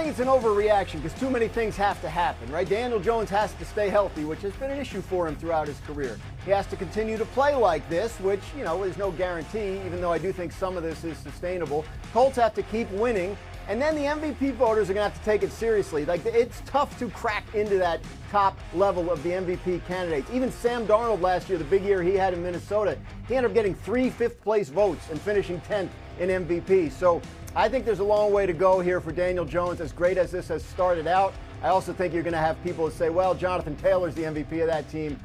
think it's an overreaction because too many things have to happen, right? Daniel Jones has to stay healthy, which has been an issue for him throughout his career. He has to continue to play like this, which, is no guarantee, even though I do think some of this is sustainable. Colts have to keep winning. And then the MVP voters are going to have to take it seriously. Like, it's tough to crack into that top level of the MVP candidates. Even Sam Darnold last year, the big year he had in Minnesota, he ended up getting 3 fifth-place votes and finishing 10th in MVP. So I think there's a long way to go here for Daniel Jones, as great as this has started out. I also think you're going to have people that say, well, Jonathan Taylor's the MVP of that team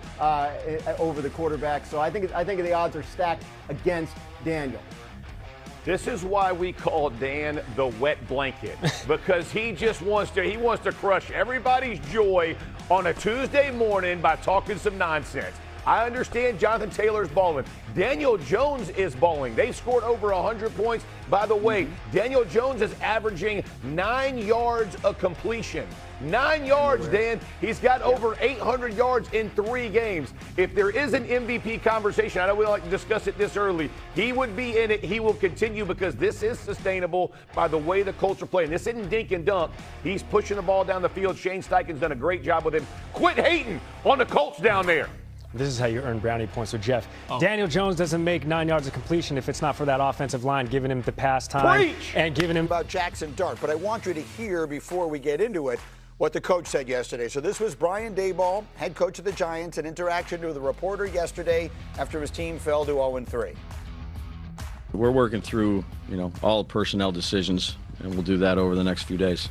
over the quarterback. So I think the odds are stacked against Daniel. This is why we call Dan the wet blanket, because he wants to crush everybody's joy on a Tuesday morning by talking some nonsense. I understand Jonathan Taylor's balling. Daniel Jones is balling. They've scored over 100 points. By the way, Daniel Jones is averaging 9 yards a completion. 9 yards, Dan. He's got over 800 yards in 3 games. If there is an MVP conversation, I know we don't like to discuss it this early, he would be in it. He will continue because this is sustainable by the way the Colts are playing. This isn't dink and dunk. He's pushing the ball down the field. Shane Steichen's done a great job with him. Quit hating on the Colts down there. This is how you earn brownie points with Jeff. Daniel Jones doesn't make 9 yards of completion if it's not for that offensive line giving him the pass time and giving him about Jackson Dart. But I want you to hear before we get into it what the coach said yesterday. So this was Brian Daboll, head coach of the Giants, an interaction with a reporter yesterday after his team fell to 0-3. We're working through, all personnel decisions, and we'll do that over the next few days.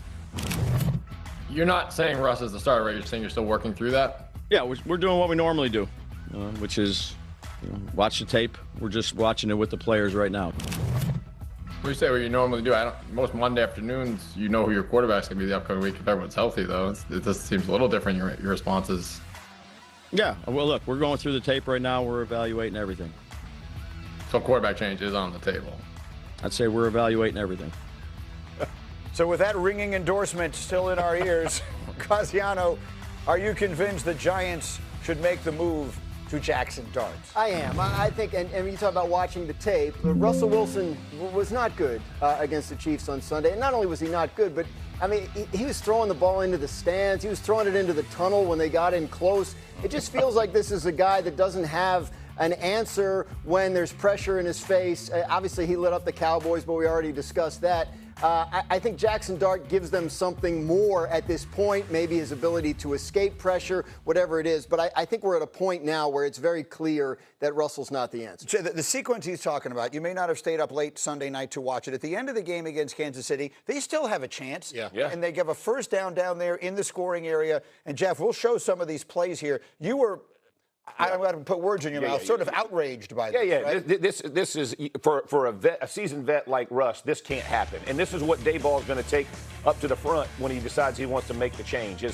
You're not saying Russ is the starter, right? You're saying you're still working through that? Yeah, we're doing what we normally do, which is watch the tape. We're just watching it with the players right now. What do you say what you normally do? Most Monday afternoons, you know who your quarterback's going to be the upcoming week if everyone's healthy, though. It just seems a little different, your responses. Yeah, well, look, we're going through the tape right now. We're evaluating everything. So quarterback change is on the table. I'd say we're evaluating everything. So with that ringing endorsement still in our ears, Graziano, are you convinced the Giants should make the move to Jackson Dart? I am. I think, and when you talk about watching the tape, Russell Wilson was not good against the Chiefs on Sunday. And not only was he not good, but, he was throwing the ball into the stands. He was throwing it into the tunnel when they got in close. It just feels like this is a guy that doesn't have an answer when there's pressure in his face. Obviously, he lit up the Cowboys, but we already discussed that. I think Jackson Dart gives them something more at this point, maybe his ability to escape pressure, whatever it is. But I think we're at a point now where it's very clear that Russell's not the answer. So the sequence he's talking about, you may not have stayed up late Sunday night to watch it. At the end of the game against Kansas City, they still have a chance. Yeah. And they give a first down there in the scoring area. And, Jeff, we'll show some of these plays here. You were I'm going to put words in your mouth. Sort of outraged by this. Right? This is for a seasoned vet like Russ. This can't happen, and this is what Daboll is going to take up to the front when he decides he wants to make the change.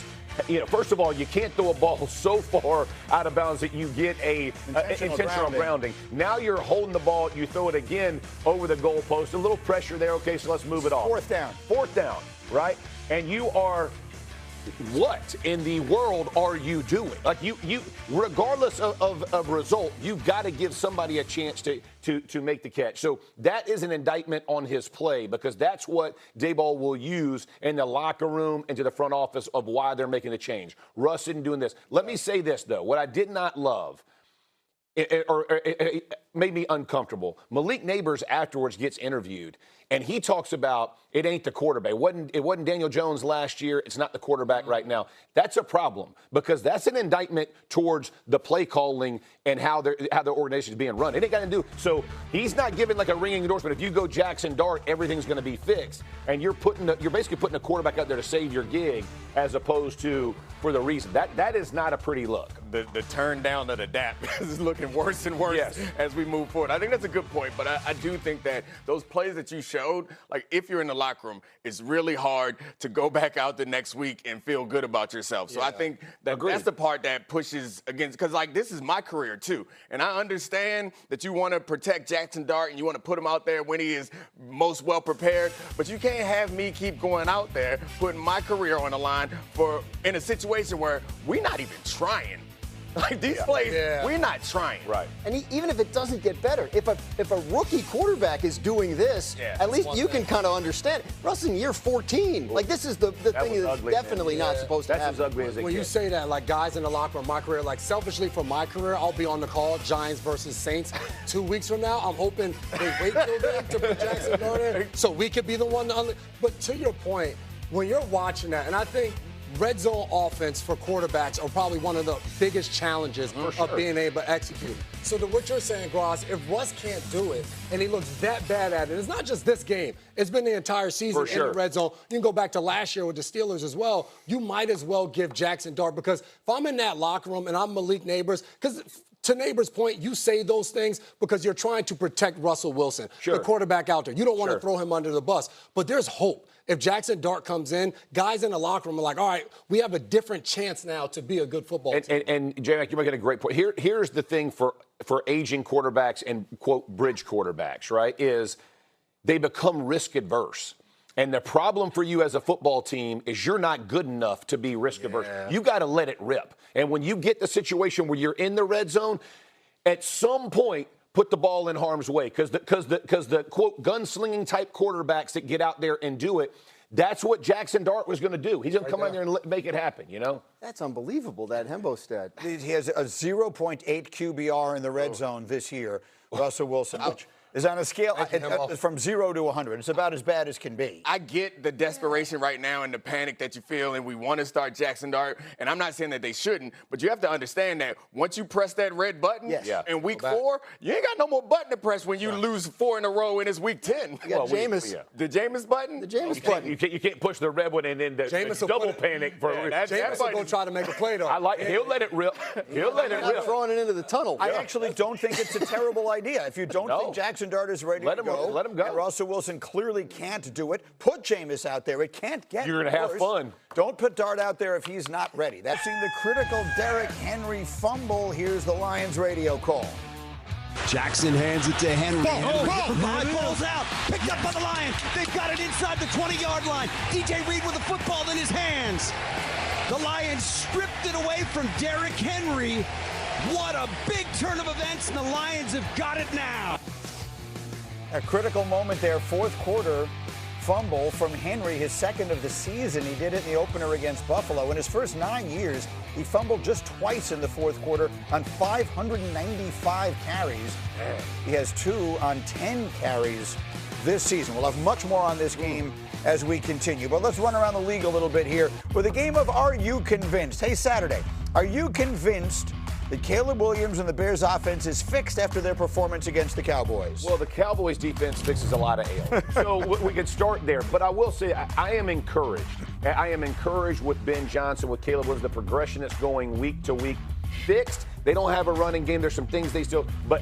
First of all, you can't throw a ball so far out of bounds that you get a intentional grounding. Now you're holding the ball. You throw it again over the goalpost. A little pressure there. Okay, so let's move it off. Fourth down, right? And you are. What in the world are you doing? Like you regardless of result, you've got to give somebody a chance to make the catch. So that is an indictment on his play because that's what Daboll will use in the locker room and to the front office of why they're making the change. Russ isn't doing this. Let me say this, though. What I did not love it made me uncomfortable. Malik Neighbors afterwards gets interviewed, and he talks about it ain't the quarterback. It wasn't Daniel Jones last year. It's not the quarterback right now. That's a problem because that's an indictment towards the play calling and how the organization is being run. It ain't got to do. So he's not giving like a ringing endorsement. If you go Jackson Dart, everything's going to be fixed, and you're basically putting a quarterback out there to save your gig as opposed to for the reason. That is not a pretty look. The turn down of the DAP is looking worse and worse as we move forward. I think that's a good point, but I do think that those plays that you showed, like if you're in the locker room, it's really hard to go back out the next week and feel good about yourself. So I think that's the part that pushes against, because like this is my career too. And I understand that you want to protect Jackson Dart and you want to put him out there when he is most well prepared, but you can't have me keep going out there, putting my career on the line in a situation where we're not even trying Like these plays, we're not trying. Right. And even if it doesn't get better, if a rookie quarterback is doing this, at least you can kind of understand. Russ in year 14. Like, this is the thing that's definitely not supposed to happen. That's as ugly as it When you say that, like, guys in the locker room, my career, like, selfishly for my career, I'll be on the call, Giants versus Saints. 2 weeks from now, I'm hoping they wait till then to put Jackson Dart in, so we could be the one to But to your point, when you're watching that, and I think red zone offense for quarterbacks are probably one of the biggest challenges of being able to execute. So to what you're saying, Gross, if Russ can't do it and he looks that bad at it, it's not just this game. It's been the entire season in the red zone. You can go back to last year with the Steelers as well. You might as well give Jackson Dart, because if I'm in that locker room and I'm Malik Neighbors, because to Neighbors' point, you say those things because you're trying to protect Russell Wilson, the quarterback out there. You don't want to throw him under the bus. But there's hope. If Jackson Dart comes in, guys in the locker room are like, all right, we have a different chance now to be a good football team. And J-Mac, you're making a great point. Here's the thing for aging quarterbacks and, quote, bridge quarterbacks, right, is they become risk adverse. And the problem for you as a football team is you're not good enough to be risk averse. You got to let it rip. And when you get the situation where you're in the red zone, at some point, put the ball in harm's way, because the quote gunslinging type quarterbacks that get out there and do it, that's what Jackson Dart was going to do. He's going to come out there and make it happen, you know? That's unbelievable, that Hembo stat. He has a 0.8 QBR in the red zone this year, Russell Wilson, which is on a scale from 0 to 100. It's about as bad as can be. I get the desperation right now and the panic that you feel, and we want to start Jackson Dart. And I'm not saying that they shouldn't, but you have to understand that once you press that red button in week 4, you ain't got no more button to press when you lose 4 in a row and it's week 10. You got the Jameis button? The Jameis button. You can't push the red one and then the double panic. Jameis will go try to make a play, though. He'll let it rip. He'll let it rip. Throwing it into the tunnel. I actually don't think it's a terrible idea. If you don't think Jackson Dart is ready to go, let him go. And Russell Wilson clearly can't do it. Put Jameis out there. It can't get You're going to have fun. Don't put Dart out there if he's not ready. That's seen the critical Derrick Henry fumble. Here's the Lions radio call. Jackson hands it to Henry. Ball's out. Picked up by the Lions. They've got it inside the 20-yard line. DJ Reed with the football in his hands. The Lions stripped it away from Derrick Henry. What a big turn of events, and the Lions have got it now. A critical moment there, fourth quarter fumble from Henry, his second of the season. He did it in the opener against Buffalo. In his first 9 years, he fumbled just twice in the fourth quarter on 595 carries. He has 2 on 10 carries this season. We'll have much more on this game as we continue. But let's run around the league a little bit here with a game of Are You Convinced? Hey, Saturday, are you convinced that Caleb Williams and the Bears offense is fixed after their performance against the Cowboys? Well, the Cowboys defense fixes a lot of ails. So we can start there. But I will say I am encouraged. I am encouraged with Ben Johnson, with Caleb Williams, the progression that's going week to week. Fixed. They don't have a running game. There's some things they still, but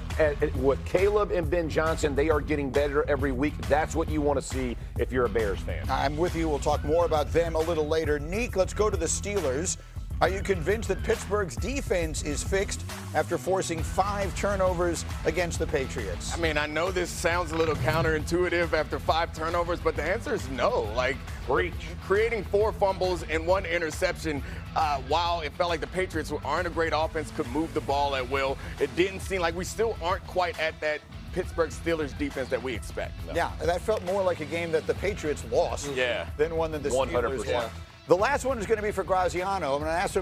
with Caleb and Ben Johnson, they are getting better every week. That's what you want to see if you're a Bears fan. I'm with you. We'll talk more about them a little later. Neek, let's go to the Steelers. Are you convinced that Pittsburgh's defense is fixed after forcing 5 turnovers against the Patriots? I mean, I know this sounds a little counterintuitive after 5 turnovers, but the answer is no. Like, creating 4 fumbles and 1 interception, while it felt like the Patriots aren't a great offense, could move the ball at will, it didn't seem like we still aren't quite at that Pittsburgh Steelers defense that we expect. No. Yeah, that felt more like a game that the Patriots lost than one that the Steelers won. The last one is going to be for Graziano. I'm going to ask him